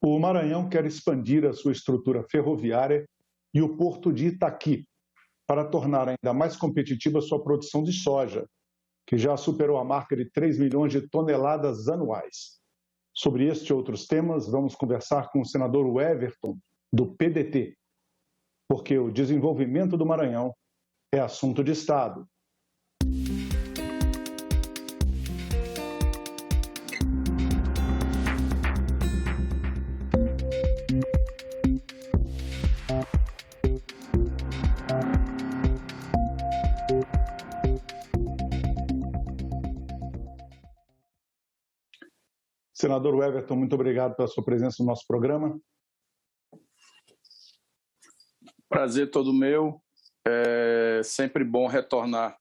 O Maranhão quer expandir a sua estrutura ferroviária e o porto de Itaqui, para tornar ainda mais competitiva a sua produção de soja, que já superou a marca de 3 milhões de toneladas anuais. Sobre este e outros temas, vamos conversar com o senador Everton, do PDT, porque o desenvolvimento do Maranhão é assunto de Estado. Senador Everton, muito obrigado pela sua presença no nosso programa. Prazer todo meu. É sempre bom retornar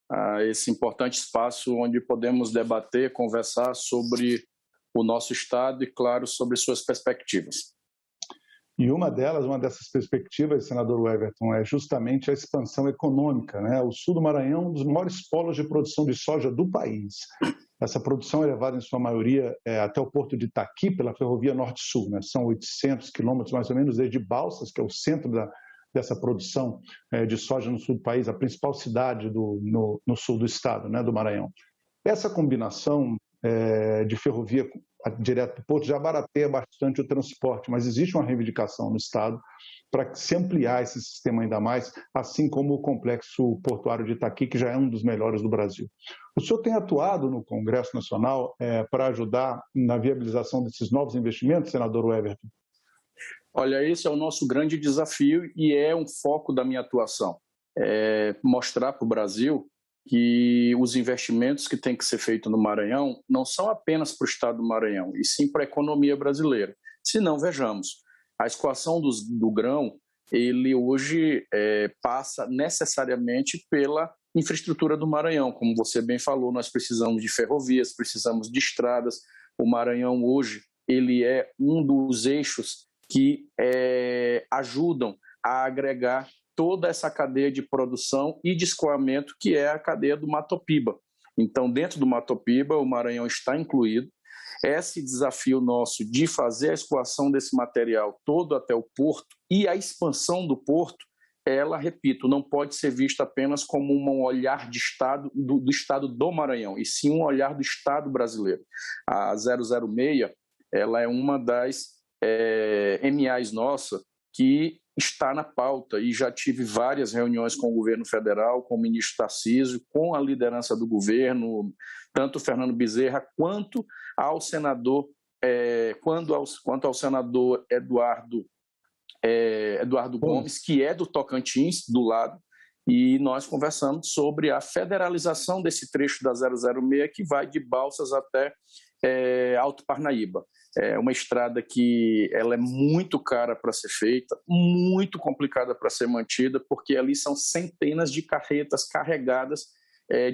a esse importante espaço onde podemos debater, conversar sobre o nosso Estado e, claro, sobre suas perspectivas. E uma dessas perspectivas, senador Everton, é justamente a expansão econômica, né? O sul do Maranhão é um dos maiores polos de produção de soja do país. Essa produção é levada, em sua maioria, até o porto de Itaqui, pela ferrovia Norte-Sul, né? São 800 quilômetros, mais ou menos, desde Balsas, que é o centro dessa produção de soja no sul do país, a principal cidade no sul do estado, né, do Maranhão. Essa combinação de ferrovia direto do porto já barateia bastante o transporte, mas existe uma reivindicação no estado para se ampliar esse sistema ainda mais, assim como o complexo portuário de Itaqui, que já é um dos melhores do Brasil. O senhor tem atuado no Congresso Nacional para ajudar na viabilização desses novos investimentos, senador Everton? Olha, esse é o nosso grande desafio e é um foco da minha atuação. Mostrar para o Brasil que os investimentos que têm que ser feitos no Maranhão não são apenas para o estado do Maranhão, e sim para a economia brasileira. Se não, vejamos, a escoação do grão, ele hoje passa necessariamente pela infraestrutura do Maranhão. Como você bem falou, nós precisamos de ferrovias, precisamos de estradas. O Maranhão hoje ele é um dos eixos que ajudam a agregar toda essa cadeia de produção e de escoamento, que é a cadeia do Mato Piba. Então, dentro do Mato Piba, o Maranhão está incluído. Esse desafio nosso de fazer a escoação desse material todo até o porto e a expansão do porto, ela, repito, não pode ser vista apenas como um olhar de estado, do estado do Maranhão, e sim um olhar do Estado brasileiro. A 006, ela é uma das MAs nossa que está na pauta, e já tive várias reuniões com o governo federal, com o ministro Tarcísio, com a liderança do governo, tanto o Fernando Bezerra quanto ao senador, quanto ao senador Eduardo Gomes, que é do Tocantins, do lado, e nós conversamos sobre a federalização desse trecho da 006 que vai de Balsas até Alto Parnaíba. É uma estrada que ela é muito cara para ser feita, muito complicada para ser mantida, porque ali são centenas de carretas carregadas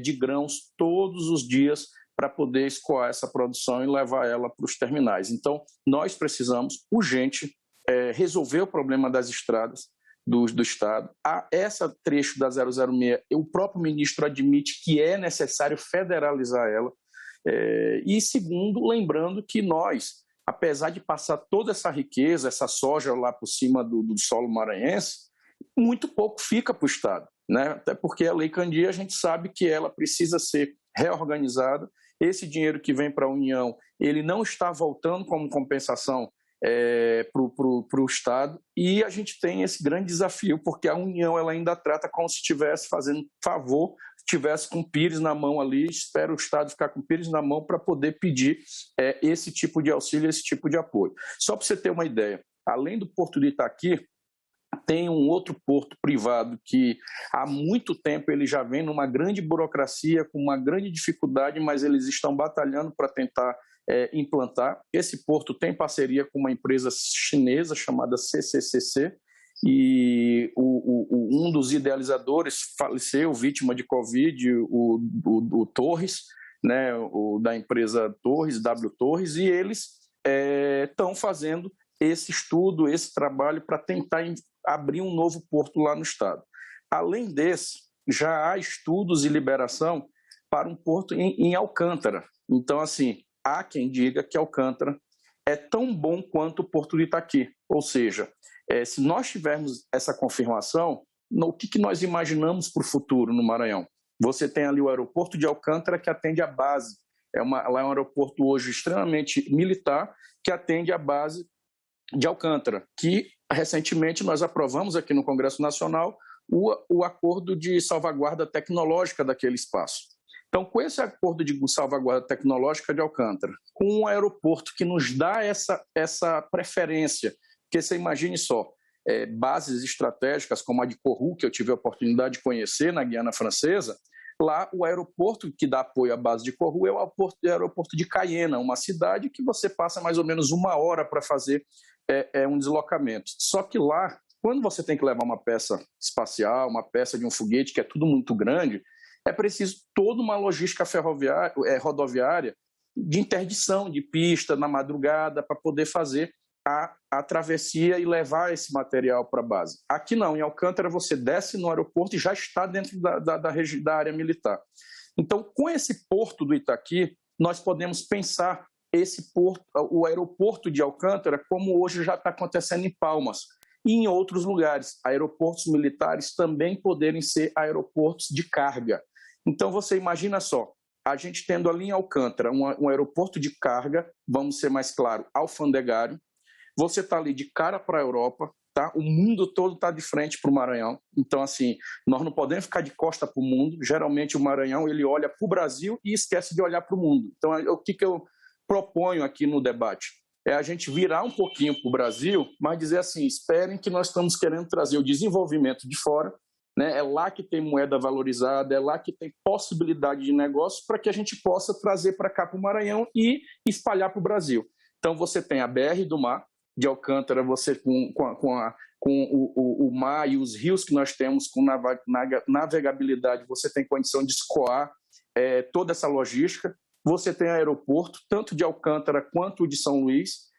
de grãos todos os dias para poder escoar essa produção e levar ela para os terminais. Então, nós precisamos, urgente, resolver o problema das estradas do Estado. Essa trecho da 006, o próprio ministro admite que é necessário federalizar ela. E segundo, lembrando que nós, apesar de passar toda essa riqueza, essa soja lá por cima do solo maranhense, muito pouco fica para o Estado, né? Até porque a Lei Candir, a gente sabe que ela precisa ser reorganizada. Esse dinheiro que vem para a União, ele não está voltando como compensação para o Estado, e a gente tem esse grande desafio, porque a União ela ainda trata como se estivesse fazendo favor, estivesse com o pires na mão ali, espera o Estado ficar com o pires na mão para poder pedir esse tipo de auxílio, esse tipo de apoio. Só para você ter uma ideia, além do Porto de Itaqui, tem um outro porto privado que há muito tempo ele já vem numa grande burocracia, com uma grande dificuldade, mas eles estão batalhando para tentar implantar. Esse porto tem parceria com uma empresa chinesa chamada CCCC, e um dos idealizadores faleceu, vítima de Covid, o Torres, né, da empresa Torres, W Torres, e eles estão fazendo esse estudo, esse trabalho para tentar abrir um novo porto lá no estado. Além desse, já há estudos e liberação para um porto em Alcântara. Então, assim, há quem diga que Alcântara é tão bom quanto o Porto do Itaqui. Ou seja, se nós tivermos essa confirmação, o que nós imaginamos para o futuro no Maranhão? Você tem ali o aeroporto de Alcântara, que atende a base. Lá é um aeroporto hoje extremamente militar, que atende a base de Alcântara, que recentemente nós aprovamos aqui no Congresso Nacional o acordo de salvaguarda tecnológica daquele espaço. Então, com esse acordo de salvaguarda tecnológica de Alcântara, com um aeroporto que nos dá essa preferência, porque você imagine só, bases estratégicas como a de Kourou, que eu tive a oportunidade de conhecer na Guiana Francesa, lá o aeroporto que dá apoio à base de Kourou é o aeroporto de Cayena, uma cidade que você passa mais ou menos 1 hora para fazer um deslocamento. Só que lá, quando você tem que levar uma peça espacial, uma peça de um foguete, que é tudo muito grande, é preciso toda uma logística rodoviária de interdição de pista na madrugada para poder fazer a travessia e levar esse material para a base. Aqui não, em Alcântara você desce no aeroporto e já está dentro da área militar. Então, com esse porto do Itaqui, nós podemos pensar esse porto, o aeroporto de Alcântara, como hoje já está acontecendo em Palmas, e em outros lugares, aeroportos militares também poderem ser aeroportos de carga. Então, você imagina só, a gente tendo ali em Alcântara um aeroporto de carga, vamos ser mais claro, alfandegário, você está ali de cara para a Europa, tá? O mundo todo está de frente para o Maranhão. Então, assim, nós não podemos ficar de costa para o mundo. Geralmente, o Maranhão ele olha para o Brasil e esquece de olhar para o mundo. Então, o que eu proponho aqui no debate? É a gente virar um pouquinho para o Brasil, mas dizer assim, esperem que nós estamos querendo trazer o desenvolvimento de fora, né? É lá que tem moeda valorizada, é lá que tem possibilidade de negócio para que a gente possa trazer para cá para o Maranhão e espalhar para o Brasil. Então, você tem a BR do Mar, de Alcântara, você com o mar e os rios que nós temos com navegabilidade, você tem condição de escoar toda essa logística. Você tem aeroporto, tanto de Alcântara quanto de São Luís.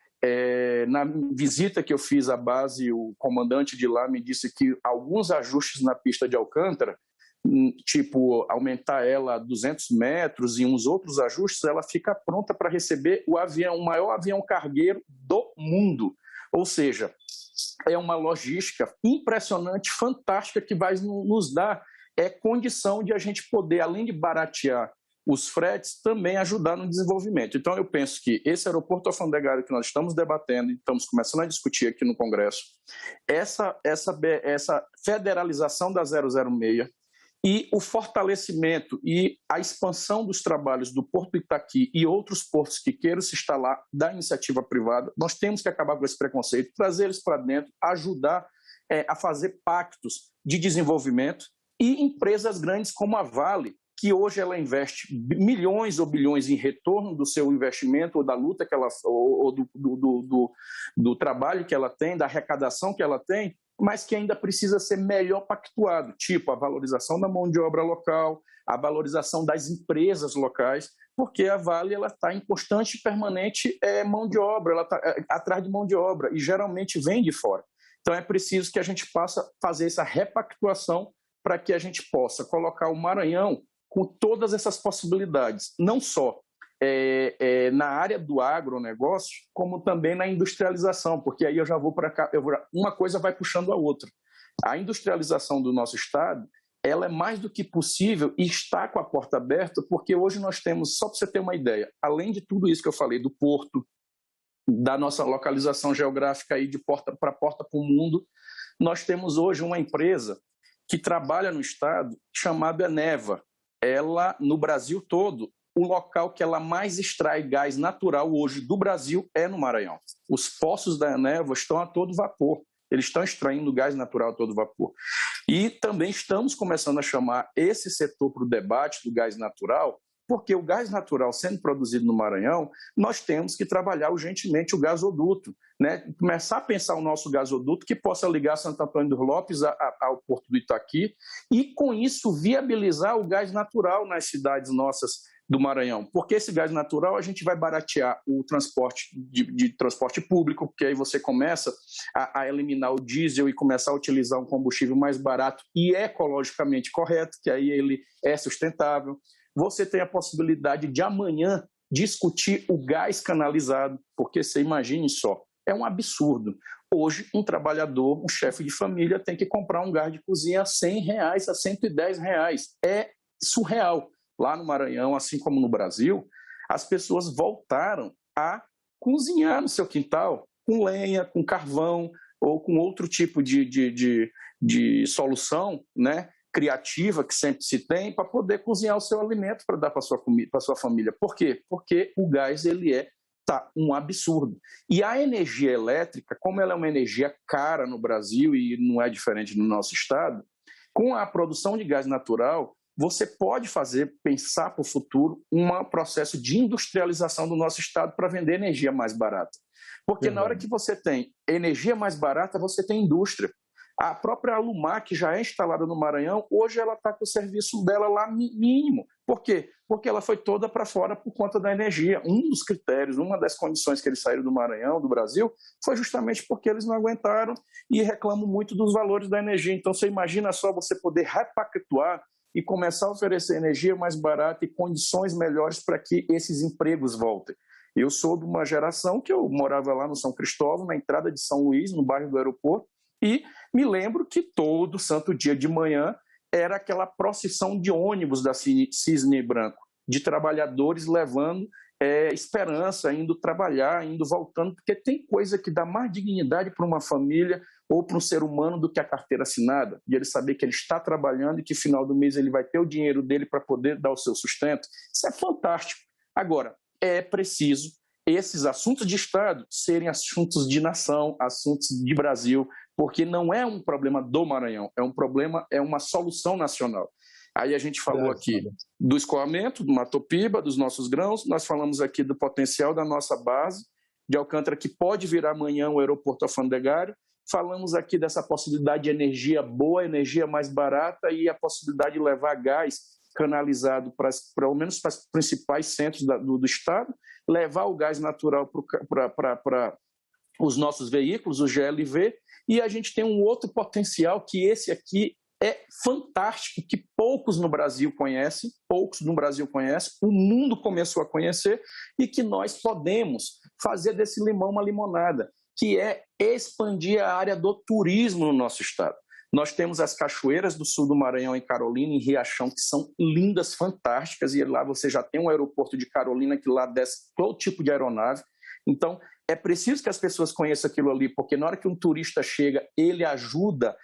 Na visita que eu fiz à base, o comandante de lá me disse que alguns ajustes na pista de Alcântara, tipo aumentar ela a 200 metros e uns outros ajustes, ela fica pronta para receber o maior avião cargueiro do mundo. Ou seja, é uma logística impressionante, fantástica, que vai nos dar condição de a gente poder, além de baratear os fretes, também ajudar no desenvolvimento. Então, eu penso que esse aeroporto alfandegário que nós estamos debatendo, e estamos começando a discutir aqui no Congresso, essa federalização da 006, e o fortalecimento e a expansão dos trabalhos do Porto do Itaqui e outros portos que queiram se instalar da iniciativa privada, nós temos que acabar com esse preconceito, trazer eles para dentro, ajudar a fazer pactos de desenvolvimento, e empresas grandes como a Vale, que hoje ela investe milhões ou bilhões em retorno do seu investimento ou da luta que ela ou do trabalho que ela tem, da arrecadação que ela tem, mas que ainda precisa ser melhor pactuado, tipo a valorização da mão de obra local, a valorização das empresas locais, porque a Vale está em constante e permanente mão de obra, ela está atrás de mão de obra e geralmente vem de fora. Então é preciso que a gente possa fazer essa repactuação para que a gente possa colocar o Maranhão com todas essas possibilidades, não só na área do agronegócio, como também na industrialização, porque aí eu já vou para cá, uma coisa vai puxando a outra. A industrialização do nosso estado, ela é mais do que possível e está com a porta aberta, porque hoje nós temos, só para você ter uma ideia, além de tudo isso que eu falei, do porto, da nossa localização geográfica aí de porta para o mundo, nós temos hoje uma empresa que trabalha no estado chamada Eneva. Ela, no Brasil todo, o local que ela mais extrai gás natural hoje do Brasil é no Maranhão. Os poços da Eneva estão a todo vapor. Eles estão extraindo gás natural a todo vapor. E também estamos começando a chamar esse setor para o debate do gás natural, porque o gás natural sendo produzido no Maranhão, nós temos que trabalhar urgentemente o gasoduto, né? Começar a pensar o nosso gasoduto que possa ligar Santo Antônio dos Lopes ao Porto do Itaqui e, com isso, viabilizar o gás natural nas cidades nossas do Maranhão, porque esse gás natural a gente vai baratear o transporte de transporte público, porque aí você começa a eliminar o diesel e começar a utilizar um combustível mais barato e ecologicamente correto, que aí ele é sustentável. Você tem a possibilidade de amanhã discutir o gás canalizado, porque você imagine só, é um absurdo. Hoje, um trabalhador, um chefe de família, tem que comprar um gás de cozinha a R$100, a R$110. É surreal. Lá no Maranhão, assim como no Brasil, as pessoas voltaram a cozinhar no seu quintal com lenha, com carvão ou com outro tipo de solução, né, criativa que sempre se tem para poder cozinhar o seu alimento para dar para sua comida, para sua família. Por quê? Porque o gás tá um absurdo. E a energia elétrica, como ela é uma energia cara no Brasil e não é diferente no nosso estado, com a produção de gás natural, você pode pensar para o futuro, um processo de industrialização do nosso estado para vender energia mais barata. Porque na hora que você tem energia mais barata, você tem indústria. A própria Alumar, que já é instalada no Maranhão, hoje ela está com o serviço dela lá mínimo. Por quê? Porque ela foi toda para fora por conta da energia. Um dos critérios, uma das condições que eles saíram do Maranhão, do Brasil, foi justamente porque eles não aguentaram e reclamam muito dos valores da energia. Então, você imagina só você poder repactuar e começar a oferecer energia mais barata e condições melhores para que esses empregos voltem. Eu sou de uma geração que eu morava lá no São Cristóvão, na entrada de São Luís, no bairro do aeroporto, e me lembro que todo santo dia de manhã era aquela procissão de ônibus da Cisne Branco, de trabalhadores levando esperança, indo trabalhar, indo voltando, porque tem coisa que dá mais dignidade para uma família ou para um ser humano do que a carteira assinada, de ele saber que ele está trabalhando e que no final do mês ele vai ter o dinheiro dele para poder dar o seu sustento. Isso é fantástico. Agora, é preciso esses assuntos de Estado serem assuntos de nação, assuntos de Brasil, porque não é um problema do Maranhão, é uma solução nacional. Aí a gente falou aqui do escoamento, do Matopiba, dos nossos grãos, nós falamos aqui do potencial da nossa base de Alcântara, que pode virar amanhã o aeroporto alfandegário, falamos aqui dessa possibilidade de energia boa, energia mais barata e a possibilidade de levar gás canalizado pelo menos para os principais centros do Estado, levar o gás natural para os nossos veículos, o GLV, e a gente tem um outro potencial que esse aqui é fantástico, que poucos no Brasil conhecem, o mundo começou a conhecer e que nós podemos fazer desse limão uma limonada, que é expandir a área do turismo no nosso estado. Nós temos as cachoeiras do sul do Maranhão, em Carolina, em Riachão, que são lindas, fantásticas, e lá você já tem um aeroporto de Carolina que lá desce todo tipo de aeronave. Então, é preciso que as pessoas conheçam aquilo ali, porque na hora que um turista chega, ele ajuda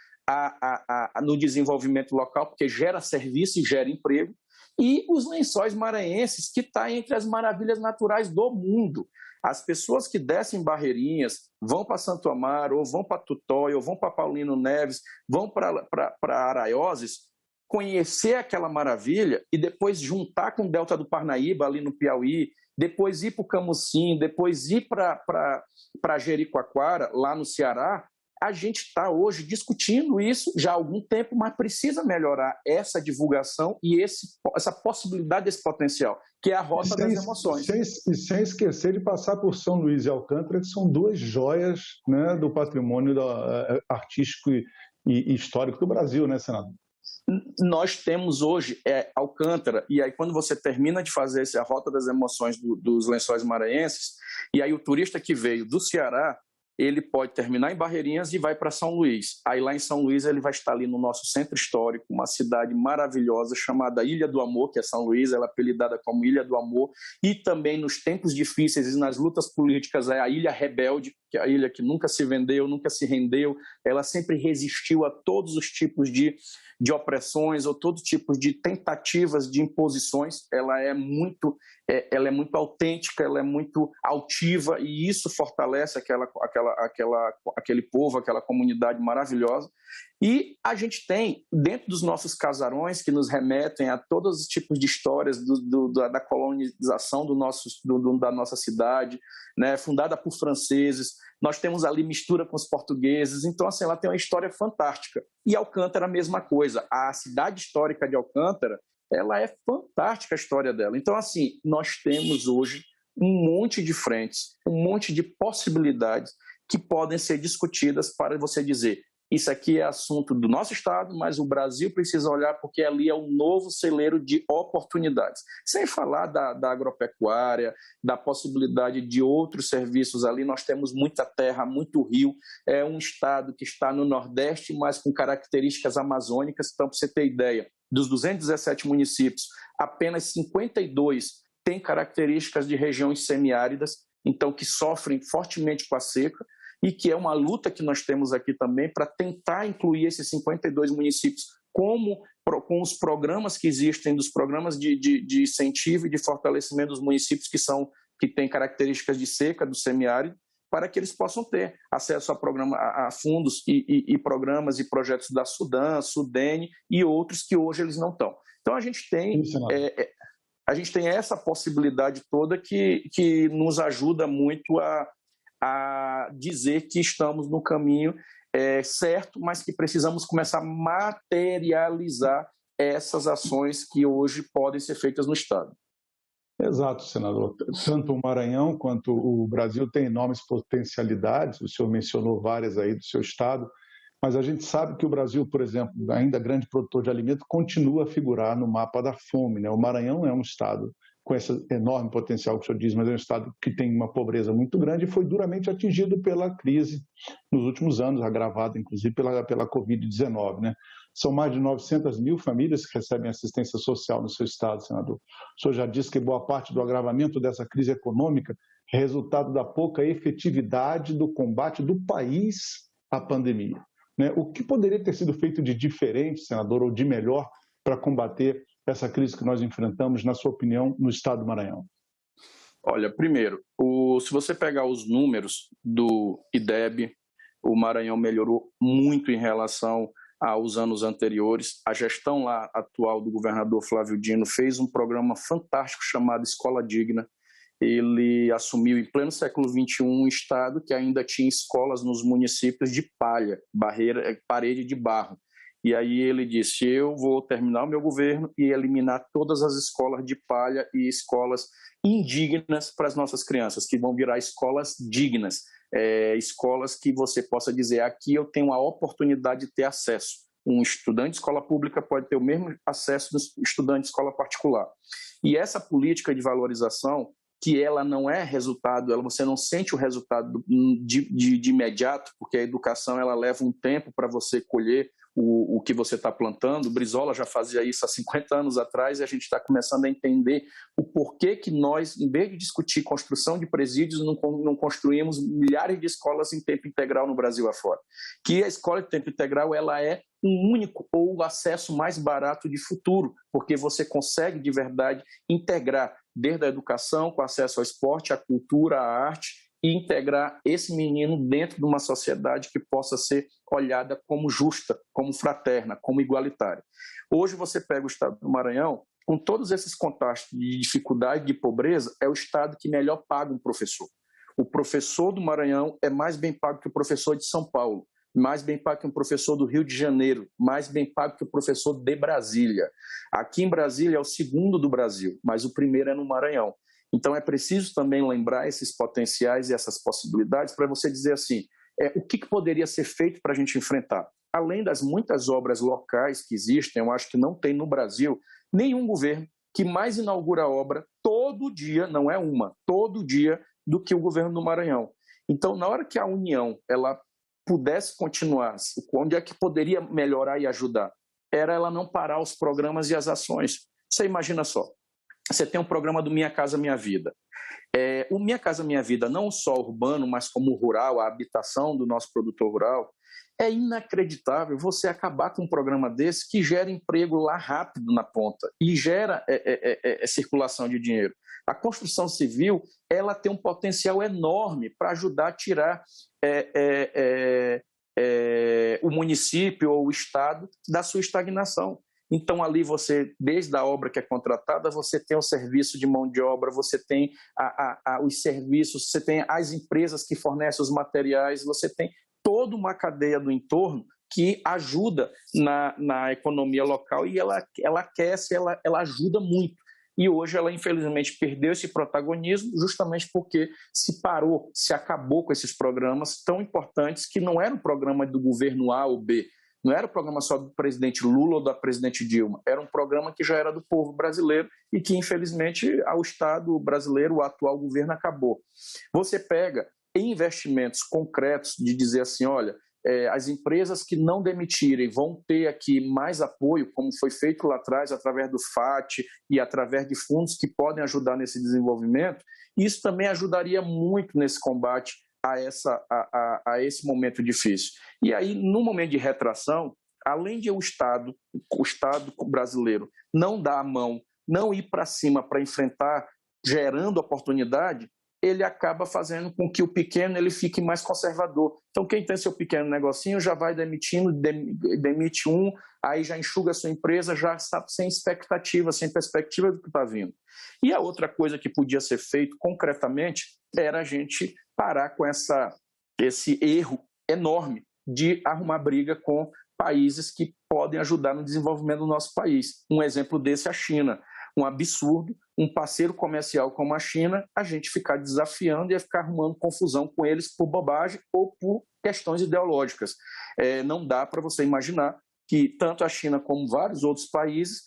no desenvolvimento local, porque gera serviço e gera emprego. E os Lençóis Maranhenses, que está entre as maravilhas naturais do mundo. As pessoas que descem Barreirinhas, vão para Santo Amaro, ou vão para Tutóia, ou vão para Paulino Neves, vão para Araioses, conhecer aquela maravilha e depois juntar com o Delta do Parnaíba, ali no Piauí, depois ir para o Camusim, depois ir para Jericoacoara, lá no Ceará, a gente está hoje discutindo isso já há algum tempo, mas precisa melhorar essa divulgação e essa possibilidade desse potencial, que é a Rota das Emoções. Sem esquecer de passar por São Luís e Alcântara, que são duas joias, né, do patrimônio artístico e histórico do Brasil, né, senador? Nós temos hoje Alcântara, e aí quando você termina de fazer a Rota das Emoções dos Lençóis Maranhenses, e aí o turista que veio do Ceará, ele pode terminar em Barreirinhas e vai para São Luís. Aí lá em São Luís ele vai estar ali no nosso centro histórico, uma cidade maravilhosa chamada Ilha do Amor, que é São Luís, ela é apelidada como Ilha do Amor, e também nos tempos difíceis e nas lutas políticas é a Ilha Rebelde, que é a ilha que nunca se vendeu, nunca se rendeu, ela sempre resistiu a todos os tipos de opressões ou todo tipo de tentativas de imposições. Ela é muito autêntica, ela é muito altiva e isso fortalece aquele povo, aquela comunidade maravilhosa. E a gente tem, dentro dos nossos casarões, que nos remetem a todos os tipos de histórias da colonização da nossa cidade, né, fundada por franceses, nós temos ali mistura com os portugueses, então assim, ela tem uma história fantástica. E Alcântara, a mesma coisa. A cidade histórica de Alcântara, ela é fantástica a história dela. Então assim, nós temos hoje um monte de frentes, um monte de possibilidades que podem ser discutidas para você dizer isso aqui é assunto do nosso Estado, mas o Brasil precisa olhar porque ali é um novo celeiro de oportunidades. Sem falar da agropecuária, da possibilidade de outros serviços ali. Nós temos muita terra, muito rio. É um Estado que está no Nordeste, mas com características amazônicas. Então, para você ter ideia, dos 217 municípios, apenas 52 têm características de regiões semiáridas, então que sofrem fortemente com a seca, e que é uma luta que nós temos aqui também para tentar incluir esses 52 municípios com os programas que existem, dos programas de incentivo e de fortalecimento dos municípios que têm características de seca, do semiárido, para que eles possam ter acesso a fundos e programas e projetos da Sudan, Sudene e outros que hoje eles não estão. Então a gente tem essa possibilidade toda que nos ajuda muito a dizer que estamos no caminho certo, mas que precisamos começar a materializar essas ações que hoje podem ser feitas no Estado. Exato, senador. Tanto o Maranhão quanto o Brasil têm enormes potencialidades, o senhor mencionou várias aí do seu estado, mas a gente sabe que o Brasil, por exemplo, ainda grande produtor de alimento, continua a figurar no mapa da fome, né? O Maranhão é um estado com esse enorme potencial que o senhor diz, mas é um estado que tem uma pobreza muito grande e foi duramente atingido pela crise nos últimos anos, agravada inclusive pela Covid-19, né? São mais de 900 mil famílias que recebem assistência social no seu estado, senador. O senhor já disse que boa parte do agravamento dessa crise econômica é resultado da pouca efetividade do combate do país à pandemia, né? O que poderia ter sido feito de diferente, senador, ou de melhor para combater essa crise que nós enfrentamos, na sua opinião, no estado do Maranhão? Olha, primeiro, se você pegar os números do IDEB, o Maranhão melhorou muito em relação aos anos anteriores. A gestão lá atual do governador Flávio Dino fez um programa fantástico chamado Escola Digna. Ele assumiu em pleno século XXI um estado que ainda tinha escolas nos municípios de palha, parede de barro. E aí ele disse, eu vou terminar o meu governo e eliminar todas as escolas de palha e escolas indignas para as nossas crianças, que vão virar escolas dignas, escolas que você possa dizer, aqui eu tenho a oportunidade de ter acesso. Um estudante de escola pública pode ter o mesmo acesso do estudante de escola particular. E essa política de valorização, que ela não é resultado, você não sente o resultado de imediato, porque a educação ela leva um tempo para você colher o que você está plantando. O Brizola já fazia isso há 50 anos atrás e a gente está começando a entender o porquê que nós, em vez de discutir construção de presídios, não construímos milhares de escolas em tempo integral no Brasil afora. Que a escola de tempo integral ela é um único ou o acesso mais barato de futuro, porque você consegue de verdade integrar desde a educação, com acesso ao esporte, à cultura, à arte, e integrar esse menino dentro de uma sociedade que possa ser olhada como justa, como fraterna, como igualitária. Hoje você pega o estado do Maranhão, com todos esses contrastes de dificuldade, de pobreza, é o estado que melhor paga um professor. O professor do Maranhão é mais bem pago que o professor de São Paulo, mais bem pago que um professor do Rio de Janeiro, mais bem pago que o professor de Brasília. Aqui em Brasília é o segundo do Brasil, mas o primeiro é no Maranhão. Então é preciso também lembrar esses potenciais e essas possibilidades para você dizer assim, o que poderia ser feito para a gente enfrentar? Além das muitas obras locais que existem, eu acho que não tem no Brasil nenhum governo que mais inaugura obra todo dia, não é uma, todo dia, do que o governo do Maranhão. Então, na hora que a União ela pudesse continuar, onde é que poderia melhorar e ajudar? Era ela não parar os programas e as ações. Você imagina só, você tem um programa do Minha Casa Minha Vida. O Minha Casa Minha Vida, não só urbano, mas como rural, a habitação do nosso produtor rural, é inacreditável você acabar com um programa desse que gera emprego lá rápido na ponta e gera circulação de dinheiro. A construção civil ela tem um potencial enorme para ajudar a tirar o município ou o estado da sua estagnação. Então, ali você, desde a obra que é contratada, você tem o serviço de mão de obra, você tem os serviços, você tem as empresas que fornecem os materiais, você tem toda uma cadeia do entorno que ajuda na economia local e ela aquece, ela ajuda muito. e hoje ela infelizmente perdeu esse protagonismo justamente porque se acabou com esses programas tão importantes que não era um programa do governo A ou B, não era um programa só do presidente Lula ou da presidente Dilma, era um programa que já era do povo brasileiro e que infelizmente ao Estado brasileiro, o atual governo acabou. Você pega investimentos concretos de dizer assim, olha, as empresas que não demitirem vão ter aqui mais apoio, como foi feito lá atrás, através do FAT e através de fundos que podem ajudar nesse desenvolvimento, isso também ajudaria muito nesse combate a esse momento difícil. E aí, no momento de retração, além de o Estado brasileiro não dar a mão, não ir para cima para enfrentar, gerando oportunidade, ele acaba fazendo com que o pequeno ele fique mais conservador. Então, quem tem seu pequeno negocinho já vai demitindo, demite um, aí já enxuga a sua empresa, já está sem expectativa, sem perspectiva do que está vindo. E a outra coisa que podia ser feito concretamente era a gente parar com esse erro enorme de arrumar briga com países que podem ajudar no desenvolvimento do nosso país. Um exemplo desse é a China. Um absurdo, um parceiro comercial como a China, a gente ficar desafiando e ficar arrumando confusão com eles por bobagem ou por questões ideológicas. Não dá para você imaginar que tanto a China como vários outros países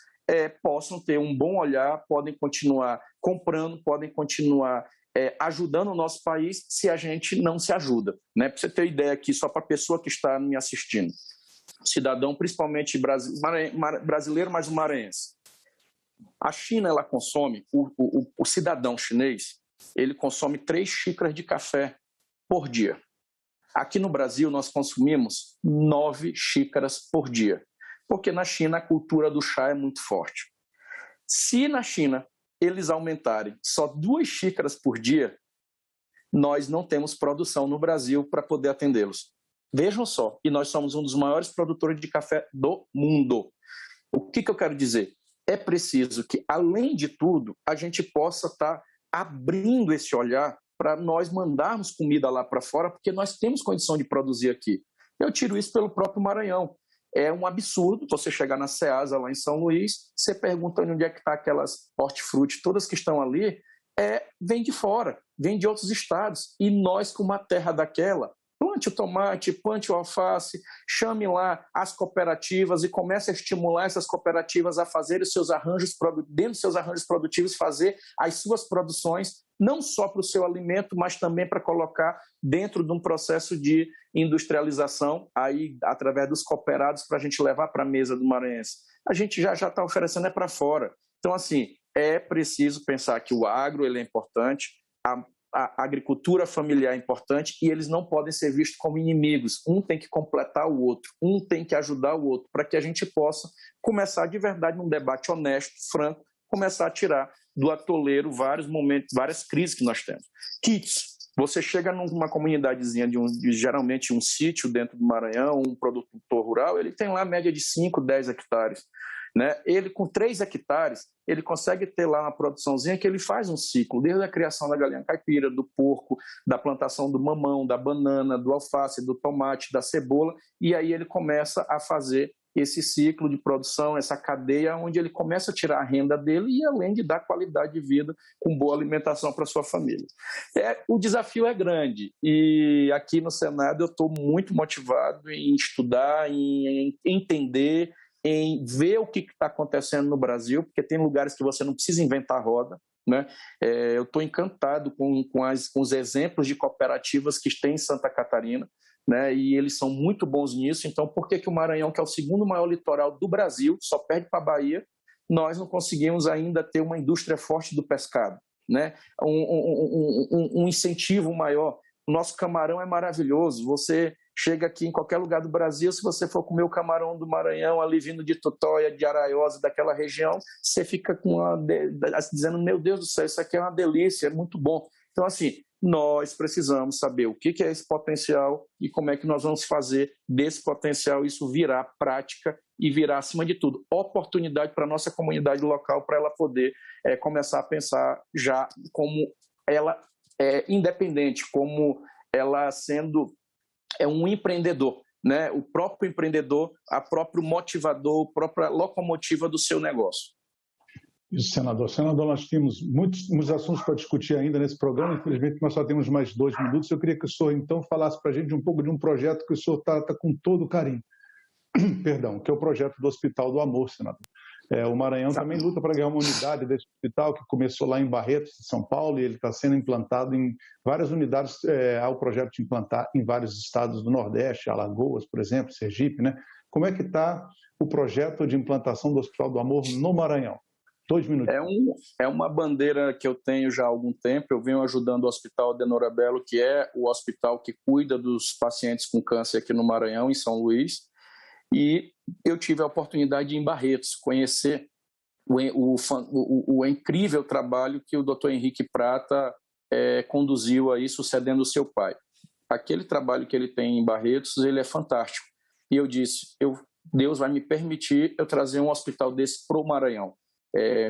possam ter um bom olhar, podem continuar comprando, podem continuar ajudando o nosso país se a gente não se ajuda. Né? Para você ter ideia aqui, só para a pessoa que está me assistindo, cidadão principalmente brasileiro, mas maranhense. A China, ela consome, o cidadão chinês, ele consome 3 xícaras de café por dia. Aqui no Brasil, nós consumimos 9 xícaras por dia, porque na China a cultura do chá é muito forte. Se na China eles aumentarem só 2 xícaras por dia, nós não temos produção no Brasil para poder atendê-los. Vejam só, e nós somos um dos maiores produtores de café do mundo. O que eu quero dizer? É preciso que, além de tudo, a gente possa estar abrindo esse olhar para nós mandarmos comida lá para fora, porque nós temos condição de produzir aqui. Eu tiro isso pelo próprio Maranhão. É um absurdo você chegar na Ceasa lá em São Luís, você pergunta onde é que está aquelas hortifruti, todas que estão ali, vem de fora, vem de outros estados. E nós, com uma terra daquela, plante o tomate, plante o alface, chame lá as cooperativas e comece a estimular essas cooperativas a fazer os seus arranjos, dentro dos seus arranjos produtivos, fazer as suas produções, não só para o seu alimento, mas também para colocar dentro de um processo de industrialização, aí através dos cooperados, para a gente levar para a mesa do maranhense. A gente já está oferecendo para fora. Então, assim, é preciso pensar que o agro ele é importante, a agricultura familiar é importante e eles não podem ser vistos como inimigos. Um tem que completar o outro, um tem que ajudar o outro, para que a gente possa começar de verdade num debate honesto, franco, começar a tirar do atoleiro vários momentos, várias crises que nós temos. Kits. Você chega numa comunidadezinha geralmente um sítio dentro do Maranhão, um produtor rural, ele tem lá a média de 5, 10 hectares. Né? Ele, com 3 hectares, ele consegue ter lá uma produçãozinha que ele faz um ciclo, desde a criação da galinha caipira, do porco, da plantação do mamão, da banana, do alface, do tomate, da cebola, e aí ele começa a fazer esse ciclo de produção, essa cadeia, onde ele começa a tirar a renda dele e além de dar qualidade de vida com boa alimentação para sua família. O desafio é grande e aqui no Senado eu estou muito motivado em estudar, em entender, em ver o que está acontecendo no Brasil, porque tem lugares que você não precisa inventar roda. Né? Eu estou encantado com os exemplos de cooperativas que tem em Santa Catarina, né? E eles são muito bons nisso. Então, por que o Maranhão, que é o segundo maior litoral do Brasil, só perde para a Bahia, nós não conseguimos ainda ter uma indústria forte do pescado? Né? Um incentivo maior. O nosso camarão é maravilhoso. Você chega aqui em qualquer lugar do Brasil, se você for comer o camarão do Maranhão, ali vindo de Tutóia, de Araiosa, daquela região, você fica dizendo, meu Deus do céu, isso aqui é uma delícia, é muito bom. Então, assim, nós precisamos saber o que é esse potencial e como é que nós vamos fazer desse potencial isso virar prática e virar, acima de tudo, oportunidade para a nossa comunidade local, para ela poder começar a pensar já como ela é independente, como ela sendo um empreendedor, né? O próprio empreendedor, a próprio motivador, a própria locomotiva do seu negócio. Isso, senador. Senador, nós temos muitos assuntos para discutir ainda nesse programa, infelizmente nós só temos mais 2 minutos. Eu queria que o senhor, então, falasse para a gente um pouco de um projeto que o senhor trata com todo carinho, perdão, que é o projeto do Hospital do Amor, senador. O Maranhão também luta para ganhar uma unidade desse hospital, que começou lá em Barretos, São Paulo, e ele está sendo implantado em várias unidades. Há o projeto de implantar em vários estados do Nordeste, Alagoas, por exemplo, Sergipe, né? Como é que está o projeto de implantação do Hospital do Amor no Maranhão? 2 minutos. É uma bandeira que eu tenho já há algum tempo. Eu venho ajudando o Hospital Adenora Bello, que é o hospital que cuida dos pacientes com câncer aqui no Maranhão, em São Luís. E eu tive a oportunidade de ir em Barretos, conhecer o incrível trabalho que o Dr. Henrique Prata conduziu aí, sucedendo o seu pai. Aquele trabalho que ele tem em Barretos, ele é fantástico. E eu disse, Deus vai me permitir eu trazer um hospital desse para o Maranhão.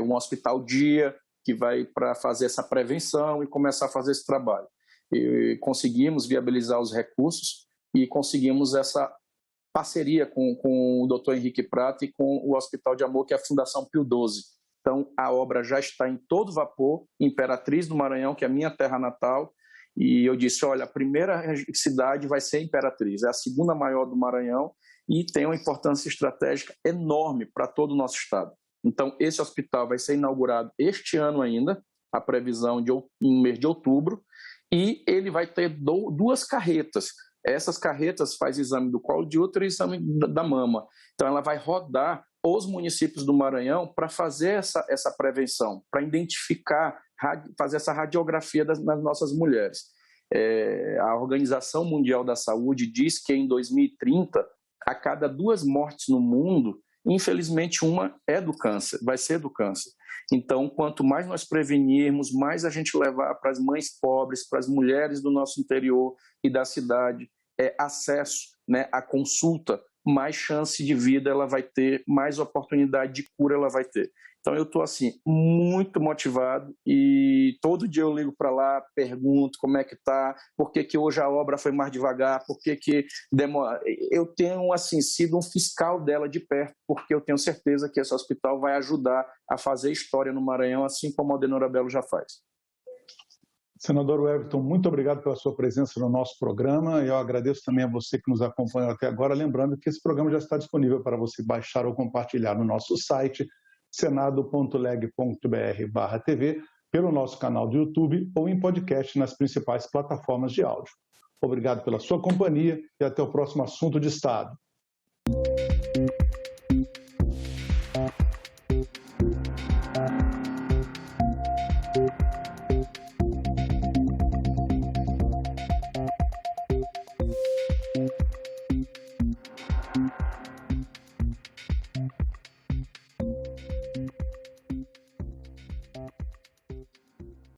Um hospital dia que vai para fazer essa prevenção e começar a fazer esse trabalho. E conseguimos viabilizar os recursos e conseguimos essa parceria com o Dr. Henrique Prata e com o Hospital de Amor, que é a Fundação Pio XII. Então, a obra já está em todo vapor, Imperatriz do Maranhão, que é a minha terra natal, e eu disse, olha, a primeira cidade vai ser Imperatriz, é a segunda maior do Maranhão e tem uma importância estratégica enorme para todo o nosso estado. Então, esse hospital vai ser inaugurado este ano ainda, a previsão no mês de outubro, e ele vai ter 2 carretas. Essas carretas fazem exame do colo de útero e exame da mama. Então, ela vai rodar os municípios do Maranhão para fazer essa prevenção, para identificar, fazer essa radiografia nas nossas mulheres. A Organização Mundial da Saúde diz que em 2030, a cada 2 mortes no mundo, infelizmente uma é do câncer, vai ser do câncer. Então, quanto mais nós prevenirmos, mais a gente levar para as mães pobres, para as mulheres do nosso interior e da cidade, acesso, né, à consulta, mais chance de vida ela vai ter, mais oportunidade de cura ela vai ter. Então, eu estou, assim, muito motivado e todo dia eu ligo para lá, pergunto como é que está, por que hoje a obra foi mais devagar, por que demora. Eu tenho, assim, sido um fiscal dela de perto, porque eu tenho certeza que esse hospital vai ajudar a fazer história no Maranhão, assim como a Adenora Bello já faz. Senador Everton, muito obrigado pela sua presença no nosso programa. Eu agradeço também a você que nos acompanhou até agora, lembrando que esse programa já está disponível para você baixar ou compartilhar no nosso site, senado.leg.br/TV, pelo nosso canal do YouTube ou em podcast nas principais plataformas de áudio. Obrigado pela sua companhia e até o próximo assunto de Estado.